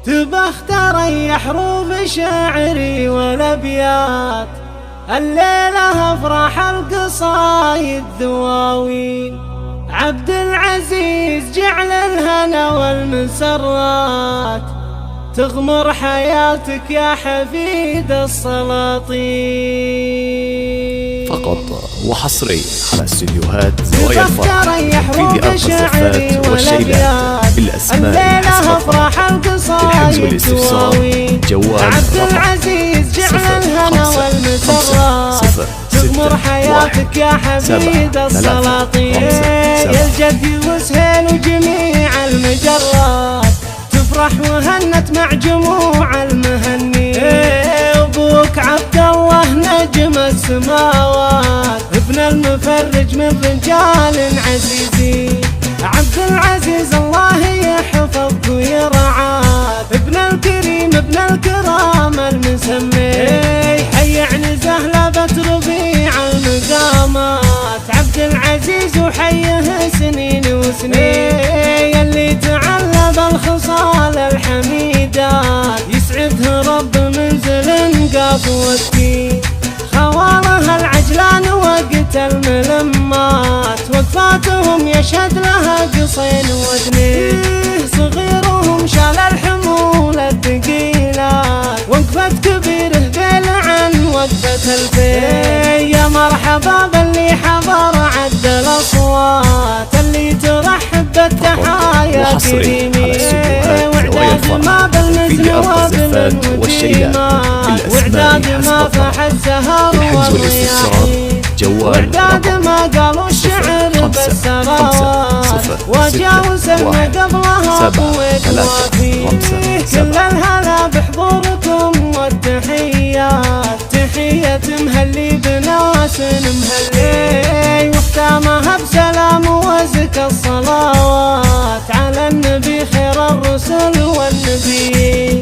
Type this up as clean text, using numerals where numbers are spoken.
تبخ تريح حروف شعري والابيات، الليلة افراح القصايد دواوين. عبد العزيز جعل الهنا والمسرات تغمر حياتك يا حفيد السلاطين. فقط وحصري على استديوهات زوايا الفرح في أرض الزفات والشيلات بالأسماء حسب الحجز والاستفسار جوال عبد العزيز جعل الهنا والمسرات تغمر حياتك يا حفيد السلاطين. يا الجد وسهيل وجميع المجرات تفرح وهنت مع جموع المهنين. ابوك عبد الله نجم السماوات، ابن المفرج من رجال عزيزين. عبد العزيز الله يحفظك ويرعاك، ابن الكريم ابن الكرام المسمي. حي عنزه لبت ربيع المقامات، عبد العزيز وحيه سنين وسنين. يلي تعلى بالخصال الحميدات يسعده رب منزل قاف والدين. خوالها العجلان وقت الملمات، وقفاتهم يشهد لها قصين ودنين. صغيرهم شال الحمول الثقيلات، وقفة كبيره بيل عن وقفة الفيل. يا مرحبا باللي حضر عد الأصوات، اللي ترحب بالتحايا كريمين. وعداد ما بالنزل وبالمقيمات، وعداد ما فح الزهر والرياحين. وعداد ما قالوا الشعر بالسراوات، وجاوزنا قبلها قويت وافين. كل الهلا بحضوركم والتحيات، تحية مهلي بناس مهلي، وختامها بسلام وزكى الصلوات على النبي خير الرسل والنبيين.